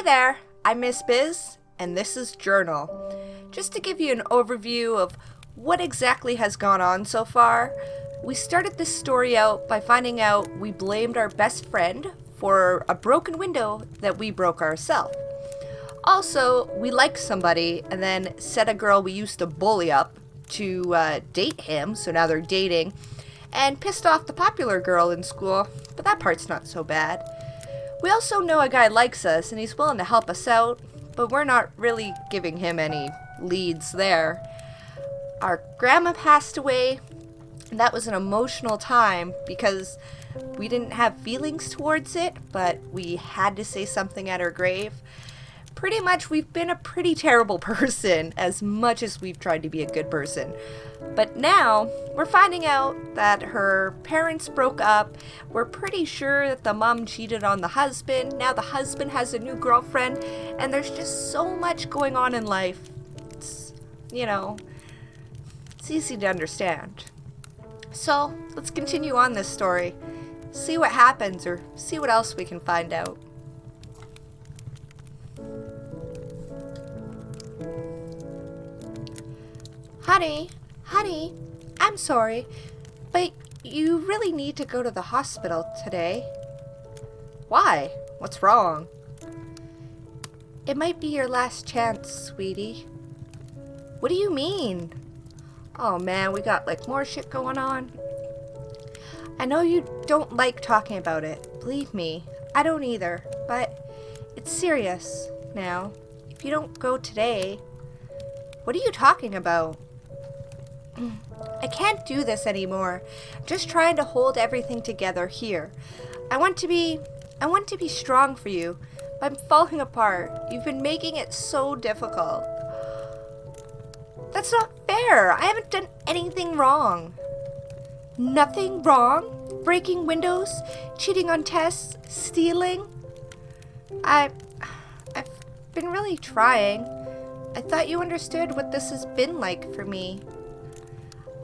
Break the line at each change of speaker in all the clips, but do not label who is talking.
Hey there, I'm Miss Bizz, and this is Journal. Just to give you an overview of what exactly has gone on so far, we started this story out by finding out we blamed our best friend for a broken window that we broke ourselves. Also, we liked somebody and then set a girl we used to bully up to date him, so now they're dating, and pissed off the popular girl in school, but that part's not so bad. We also know a guy likes us and he's willing to help us out, but we're not really giving him any leads there. Our grandma passed away, and that was an emotional time because we didn't have feelings towards it, but we had to say something at her grave. Pretty much we've been a pretty terrible person as much as we've tried to be a good person. But now we're finding out that her parents broke up. We're pretty sure that the mom cheated on the husband. Now the husband has a new girlfriend, and there's just so much going on in life. It's easy to understand. So let's continue on this story. See what happens or see what else we can find out. Honey, I'm sorry, but you really need to go to the hospital today. Why? What's wrong? It might be your last chance, sweetie. What do you mean? Oh man, we got more shit going on. I know you don't like talking about it. Believe me, I don't either, but it's serious now. If you don't go today, what are you talking about? I can't do this anymore. I'm just trying to hold everything together here. I want to be strong for you, but I'm falling apart. You've been making it so difficult. That's not fair. I haven't done anything wrong. Nothing wrong? Breaking windows, cheating on tests, stealing? I've been really trying. I thought you understood what this has been like for me.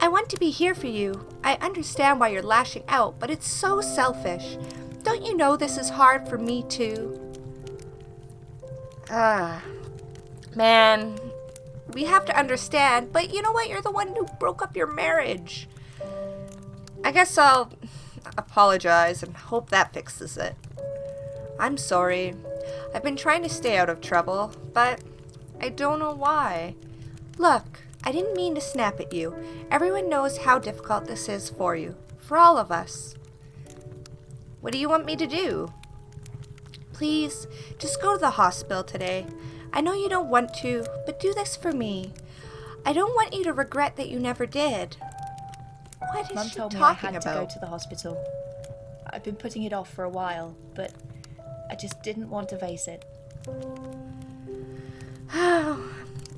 I want to be here for you. I understand why you're lashing out, but it's so selfish. Don't you know this is hard for me too? Man, we have to understand, but you know what? You're the one who broke up your marriage. I guess I'll apologize and hope that fixes it. I'm sorry. I've been trying to stay out of trouble, but I don't know why. Look, I didn't mean to snap at you. Everyone knows how difficult this is for you. For all of us. What do you want me to do? Please, just go to the hospital today. I know you don't want to, but do this for me. I don't want you to regret that you never did. What is
Mum
she
told me I
talking
had
about?
to go to the hospital. I've been putting it off for a while, but I just didn't want to face it.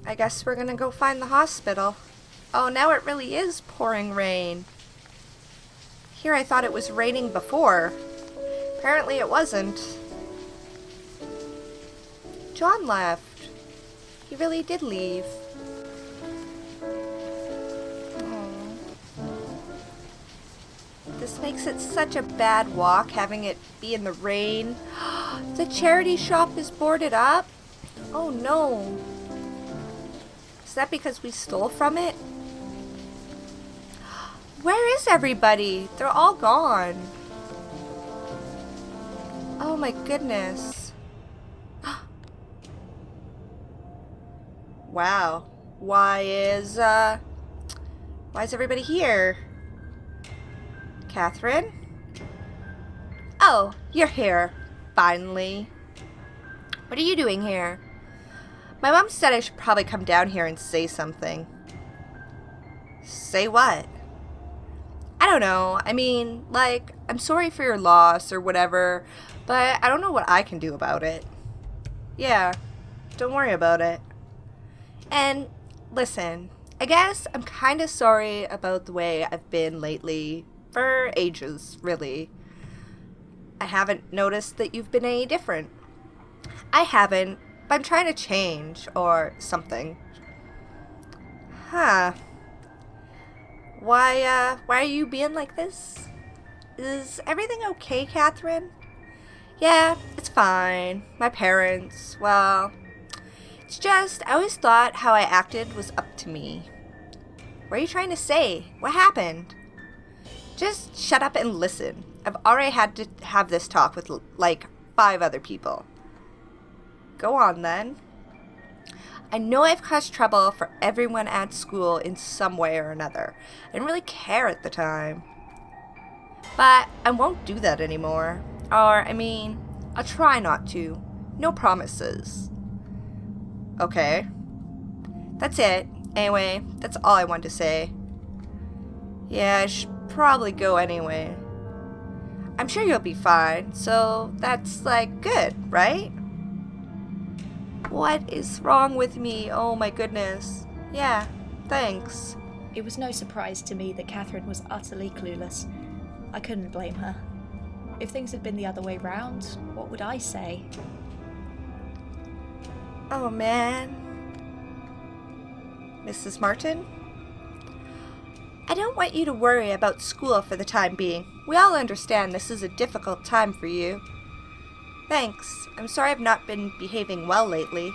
I guess we're gonna go find the hospital. Oh, now it really is pouring rain. Here I thought it was raining before. Apparently it wasn't. John left. He really did leave. This makes it such a bad walk, having it be in the rain. The charity shop is boarded up? Oh no. Is that because we stole from it? Where is everybody? They're all gone. Oh my goodness. Wow. Why is everybody here? Catherine? Oh, you're here. Finally. What are you doing here? My mom said I should probably come down here and say something. Say what? I don't know. I mean, I'm sorry for your loss or whatever, but I don't know what I can do about it. Yeah, don't worry about it. And listen, I guess I'm kind of sorry about the way I've been lately. For ages, really. I haven't noticed that you've been any different. I haven't, but I'm trying to change, or something. Huh. Why are you being like this? Is everything okay, Catherine? Yeah, it's fine. My parents, well, it's just, I always thought how I acted was up to me. What are you trying to say? What happened? Just shut up and listen. I've already had to have this talk with like 5 other people. Go on then. I know I've caused trouble for everyone at school in some way or another. I didn't really care at the time. But I won't do that anymore. I'll try not to. No promises. Okay. That's it. Anyway, that's all I wanted to say. Yeah, I should probably go anyway. I'm sure you'll be fine, so that's like good, right? What is wrong with me? Oh my goodness. Yeah, thanks.
It was no surprise to me that Catherine was utterly clueless. I couldn't blame her. If things had been the other way round, what would I say?
Oh man. Mrs. Martin? I don't want you to worry about school for the time being. We all understand this is a difficult time for you. Thanks. I'm sorry I've not been behaving well lately.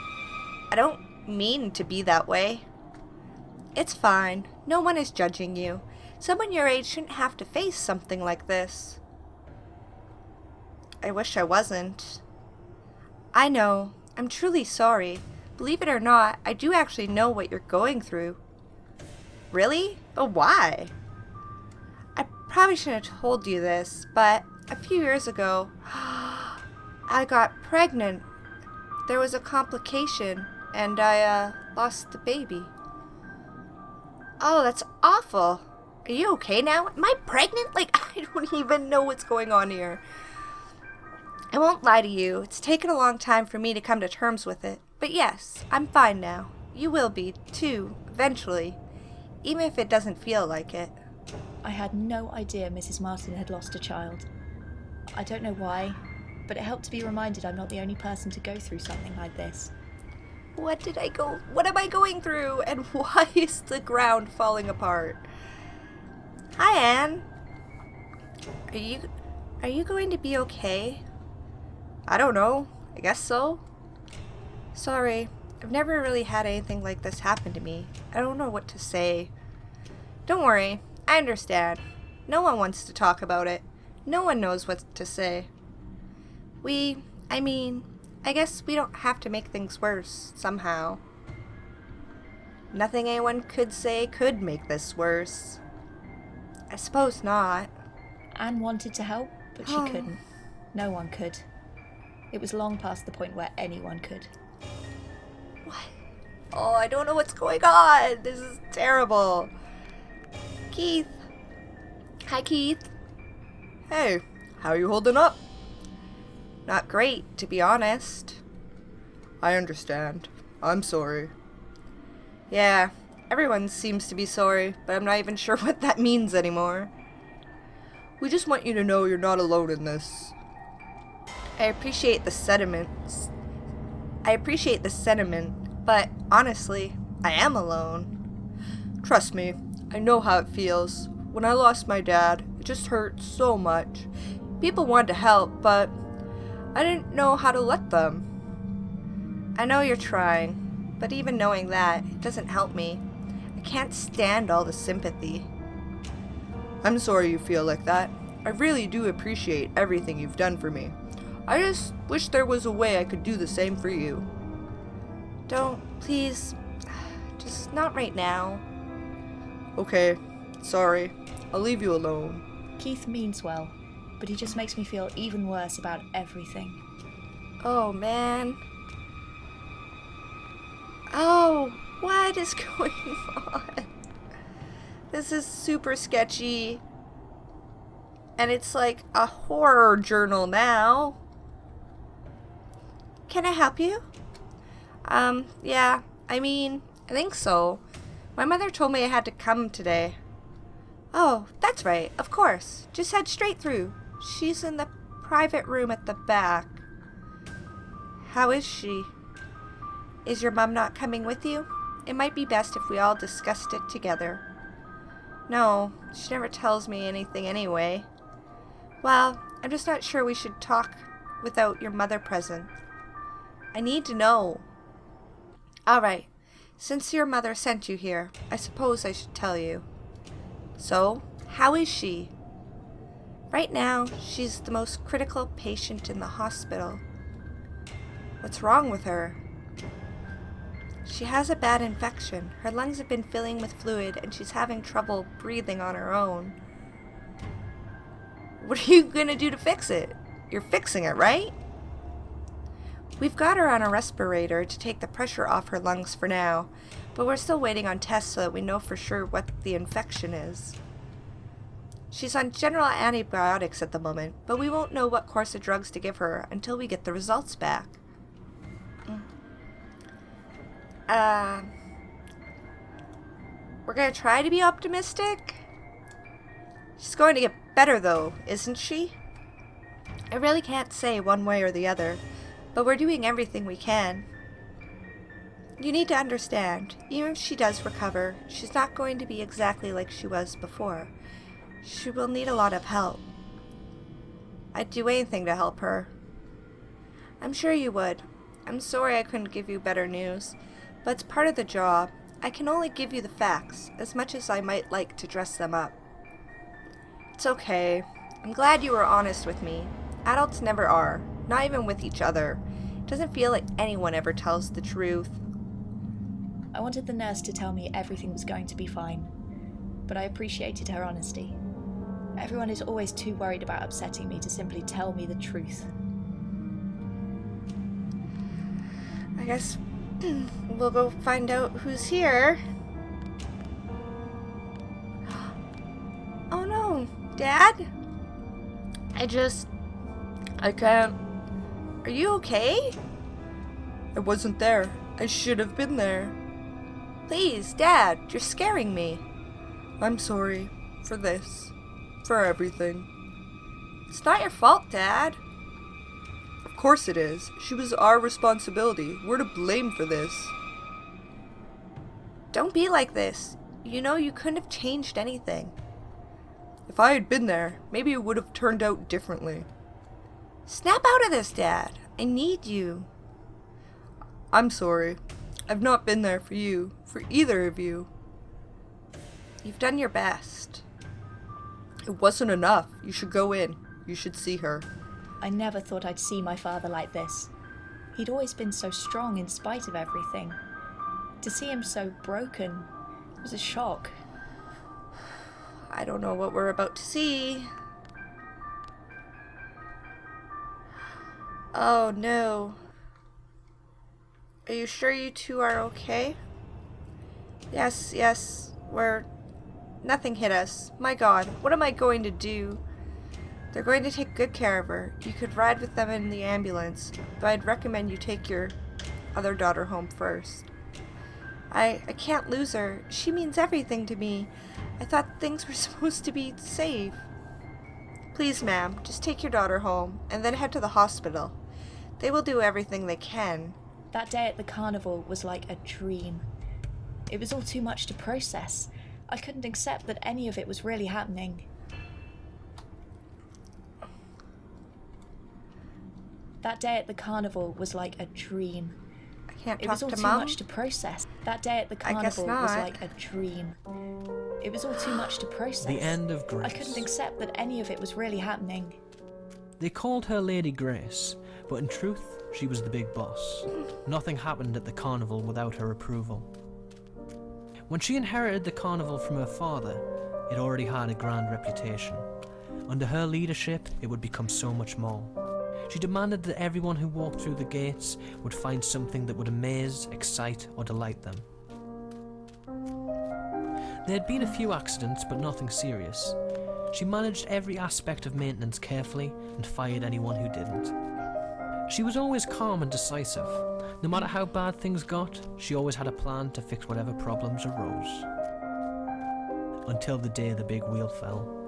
I don't mean to be that way. It's fine. No one is judging you. Someone your age shouldn't have to face something like this. I wish I wasn't. I know. I'm truly sorry. Believe it or not, I do actually know what you're going through. Really? But why? I probably shouldn't have told you this, but a few years ago, I got pregnant. There was a complication, and I lost the baby. Oh, that's awful. Are you okay now? Am I pregnant? Like, I don't even know what's going on here. I won't lie to you. It's taken a long time for me to come to terms with it. But yes, I'm fine now. You will be, too, eventually. Even if it doesn't feel like it.
I had no idea Mrs. Martin had lost a child. I don't know why, but it helped to be reminded I'm not the only person to go through something like this.
What am I going through? And why is the ground falling apart? Hi, Anne. Are you going to be okay? I don't know. I guess so. Sorry. I've never really had anything like this happen to me. I don't know what to say. Don't worry. I understand. No one wants to talk about it. No one knows what to say. I guess we don't have to make things worse, somehow. Nothing anyone could say could make this worse. I suppose not.
Anne wanted to help, but she couldn't. No one could. It was long past the point where anyone could.
What? Oh, I don't know what's going on. This is terrible. Keith. Hi, Keith. Hey, how are you holding up? Not great, to be honest. I understand. I'm sorry. Yeah, everyone seems to be sorry, but I'm not even sure what that means anymore. We just want you to know you're not alone in this. I appreciate the sentiment, but honestly, I am alone. Trust me, I know how it feels. When I lost my dad, it just hurt so much. People wanted to help, but I didn't know how to let them. I know you're trying, but even knowing that, it doesn't help me. I can't stand all the sympathy. I'm sorry you feel like that. I really do appreciate everything you've done for me. I just wish there was a way I could do the same for you. Don't, please. Just not right now. Okay, sorry. I'll leave you alone.
Keith means well, but he just makes me feel even worse about everything.
Oh, man. Oh, what is going on? This is super sketchy. And it's like a horror journal now. Can I help you? Yeah, I think so. My mother told me I had to come today. Oh, that's right, of course. Just head straight through. She's in the private room at the back. How is she? Is your mom not coming with you? It might be best if we all discussed it together. No, she never tells me anything anyway. Well, I'm just not sure we should talk without your mother present. I need to know. Alright, since your mother sent you here, I suppose I should tell you. So, how is she? Right now, she's the most critical patient in the hospital. What's wrong with her? She has a bad infection. Her lungs have been filling with fluid and she's having trouble breathing on her own. What are you gonna do to fix it? You're fixing it, right? We've got her on a respirator to take the pressure off her lungs for now, but we're still waiting on tests so that we know for sure what the infection is. She's on general antibiotics at the moment, but we won't know what course of drugs to give her until we get the results back. We're gonna try to be optimistic. She's going to get better though, isn't she? I really can't say one way or the other, but we're doing everything we can. You need to understand, even if she does recover, she's not going to be exactly like she was before. She will need a lot of help. I'd do anything to help her. I'm sure you would. I'm sorry I couldn't give you better news, but it's part of the job. I can only give you the facts, as much as I might like to dress them up. It's okay. I'm glad you were honest with me. Adults never are, not even with each other. It doesn't feel like anyone ever tells the truth.
I wanted the nurse to tell me everything was going to be fine, but I appreciated her honesty. Everyone is always too worried about upsetting me to simply tell me the truth.
I guess we'll go find out who's here. Oh no, Dad? I can't. Are you okay? I wasn't there. I should have been there. Please, Dad, you're scaring me. I'm sorry for this, for everything. It's not your fault, Dad. Of course it is. She was our responsibility. We're to blame for this. Don't be like this. You know you couldn't have changed anything. If I had been there, maybe it would have turned out differently. Snap out of this, Dad. I need you. I'm sorry. I've not been there for you, for either of you. You've done your best. It wasn't enough. You should go in. You should see her.
I never thought I'd see my father like this. He'd always been so strong in spite of everything. To see him so broken was a shock.
I don't know what we're about to see. Oh no. Are you sure you two are okay? Yes, nothing hit us. My God, what am I going to do? They're going to take good care of her. You could ride with them in the ambulance, but I'd recommend you take your other daughter home first. I can't lose her. She means everything to me. I thought things were supposed to be safe. Please, ma'am, just take your daughter home, and then head to the hospital. They will do everything they can.
That day at the carnival was like a dream. It was all too much to process. I couldn't accept that any of it was really happening. That day at the carnival was like a dream.
I can't
It
talk
was all
to
too
Mom.
much to process. That day at the
I guess
carnival was
not.
like a dream. It was all too much to process.
The end of Grace.
I couldn't accept that any of it was really happening.
They called her Lady Grace, but in truth, she was the big boss. Nothing happened at the carnival without her approval. When she inherited the carnival from her father, it already had a grand reputation. Under her leadership, it would become so much more. She demanded that everyone who walked through the gates would find something that would amaze, excite, or delight them. There had been a few accidents, but nothing serious. She managed every aspect of maintenance carefully and fired anyone who didn't. She was always calm and decisive. No matter how bad things got, she always had a plan to fix whatever problems arose. Until the day the big wheel fell.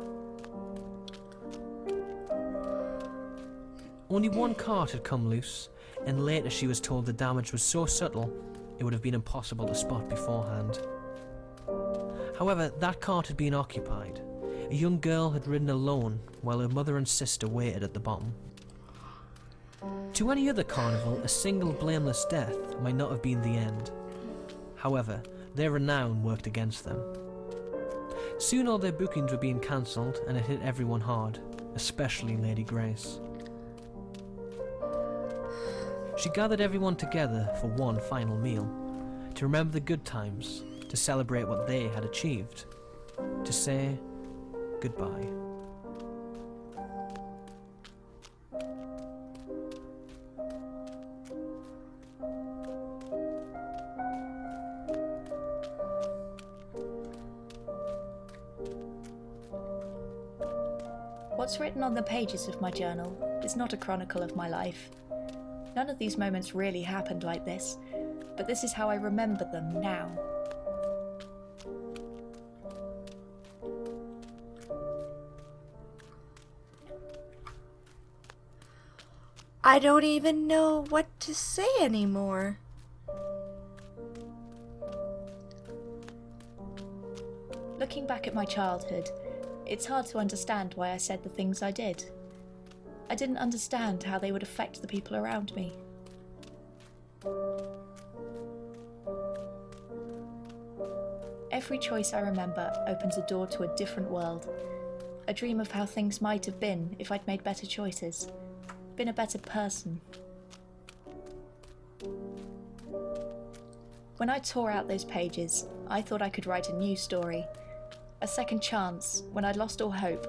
Only one cart had come loose, and later she was told the damage was so subtle it would have been impossible to spot beforehand. However, that cart had been occupied. A young girl had ridden alone while her mother and sister waited at the bottom. To any other carnival, a single blameless death might not have been the end. However, their renown worked against them. Soon all their bookings were being cancelled, and it hit everyone hard, especially Lady Grace. She gathered everyone together for one final meal, to remember the good times, to celebrate what they had achieved, to say goodbye.
What's written on the pages of my journal is not a chronicle of my life. None of these moments really happened like this, but this is how I remember them now.
I don't even know what to say anymore.
Looking back at my childhood, it's hard to understand why I said the things I did. I didn't understand how they would affect the people around me. Every choice I remember opens a door to a different world, a dream of how things might have been if I'd made better choices, been a better person. When I tore out those pages, I thought I could write a new story, a second chance when I'd lost all hope,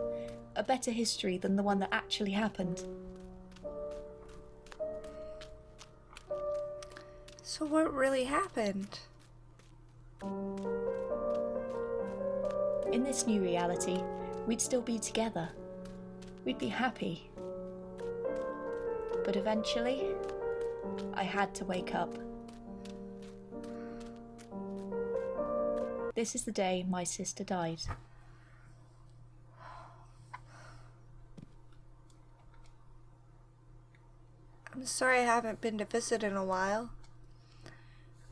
a better history than the one that actually happened.
So what really happened?
In this new reality, we'd still be together. We'd be happy. But eventually, I had to wake up. This is the day my sister died.
I'm sorry I haven't been to visit in a while.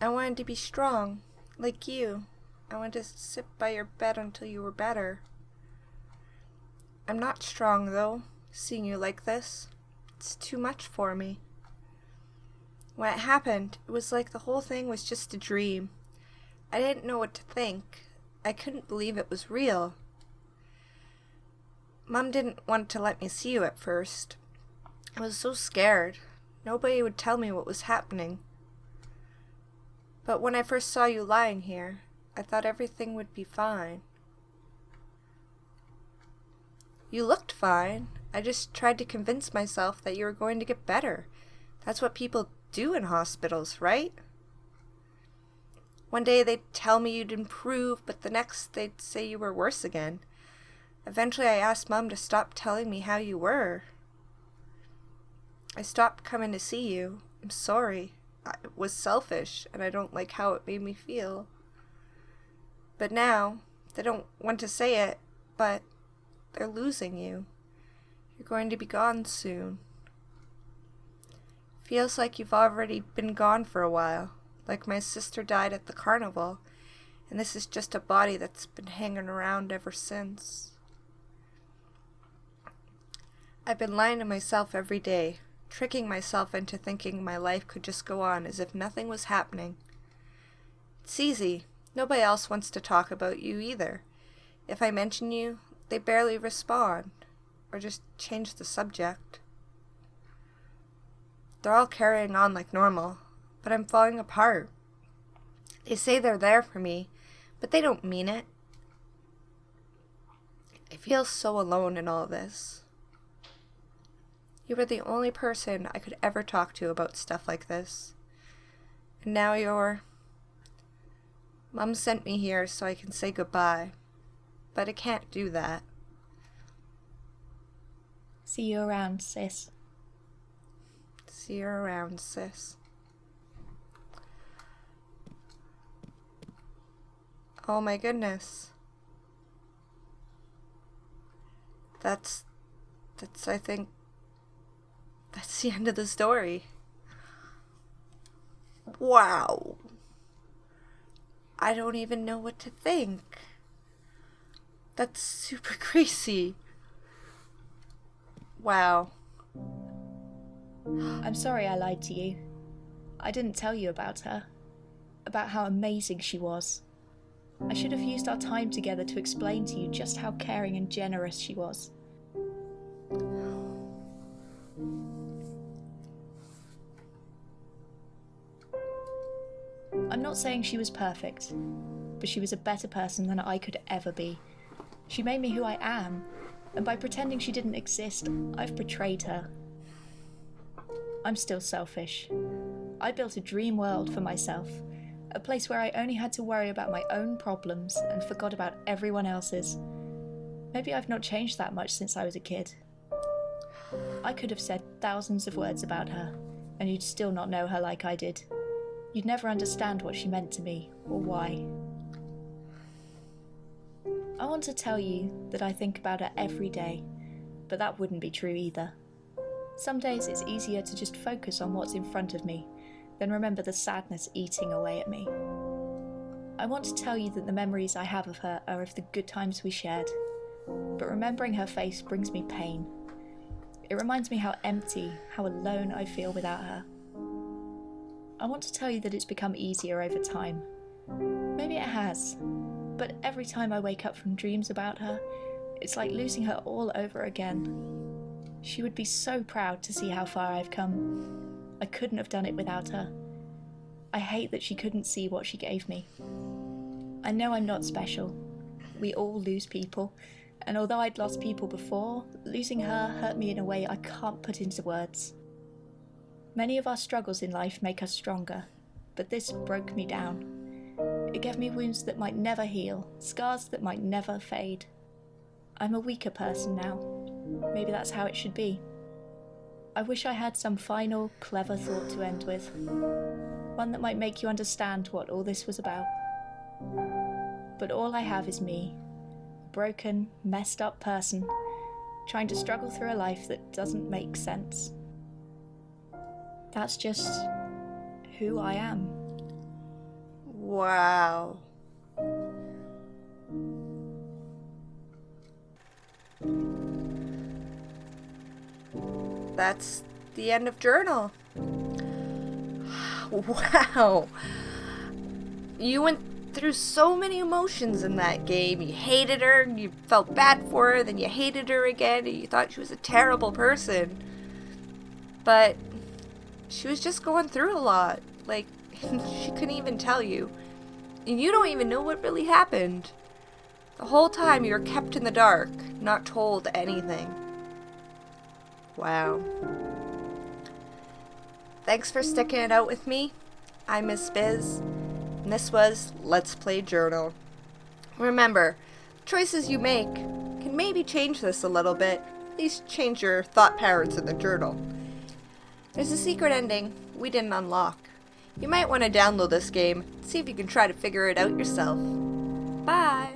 I wanted to be strong, like you. I wanted to sit by your bed until you were better. I'm not strong, though, seeing you like this. It's too much for me. When it happened, it was like the whole thing was just a dream. I didn't know what to think. I couldn't believe it was real. Mom didn't want to let me see you at first. I was so scared. Nobody would tell me what was happening. But when I first saw you lying here, I thought everything would be fine. You looked fine. I just tried to convince myself that you were going to get better. That's what people do in hospitals, right? One day they'd tell me you'd improve, but the next they'd say you were worse again. Eventually I asked Mom to stop telling me how you were. I stopped coming to see you. I'm sorry. It was selfish, and I don't like how it made me feel. But now, they don't want to say it, but they're losing you. You're going to be gone soon. Feels like you've already been gone for a while, like my sister died at the carnival, and this is just a body that's been hanging around ever since. I've been lying to myself every day, tricking myself into thinking my life could just go on as if nothing was happening. It's easy. Nobody else wants to talk about you either. If I mention you, they barely respond, or just change the subject. They're all carrying on like normal, but I'm falling apart. They say they're there for me, but they don't mean it. I feel so alone in all this. You were the only person I could ever talk to about stuff like this. And now you're... Mom sent me here so I can say goodbye, but I can't do that.
See you around, sis.
See you around, sis. Oh my goodness. I think, that's the end of the story. Wow. I don't even know what to think. That's super crazy. Wow.
I'm sorry I lied to you. I didn't tell you about her, about how amazing she was. I should have used our time together to explain to you just how caring and generous she was. I'm not saying she was perfect, but she was a better person than I could ever be. She made me who I am, and by pretending she didn't exist, I've betrayed her. I'm still selfish. I built a dream world for myself, a place where I only had to worry about my own problems and forgot about everyone else's. Maybe I've not changed that much since I was a kid. I could have said thousands of words about her, and you'd still not know her like I did. You'd never understand what she meant to me, or why. I want to tell you that I think about her every day, but that wouldn't be true either. Some days it's easier to just focus on what's in front of me than remember the sadness eating away at me. I want to tell you that the memories I have of her are of the good times we shared, but remembering her face brings me pain. It reminds me how empty, how alone I feel without her. I want to tell you that it's become easier over time. Maybe it has, but every time I wake up from dreams about her, it's like losing her all over again. She would be so proud to see how far I've come. I couldn't have done it without her. I hate that she couldn't see what she gave me. I know I'm not special. We all lose people, and although I'd lost people before, losing her hurt me in a way I can't put into words. Many of our struggles in life make us stronger, but this broke me down. It gave me wounds that might never heal, scars that might never fade. I'm a weaker person now. Maybe that's how it should be. I wish I had some final, clever thought to end with. One that might make you understand what all this was about. But all I have is me, a broken, messed up person, trying to struggle through a life that doesn't make sense. That's just who I am.
Wow. That's the end of Journal. Wow. You went through so many emotions in that game. You hated her, and you felt bad for her, then you hated her again, and you thought she was a terrible person. But she was just going through a lot. Like, she couldn't even tell you. And you don't even know what really happened. The whole time you were kept in the dark, not told anything. Wow. Thanks for sticking it out with me. I'm Miss Bizz, and this was Let's Play Journal. Remember, choices you make can maybe change this a little bit, at least change your thought patterns in the journal. There's a secret ending we didn't unlock. You might want to download this game, see if you can try to figure it out yourself. Bye!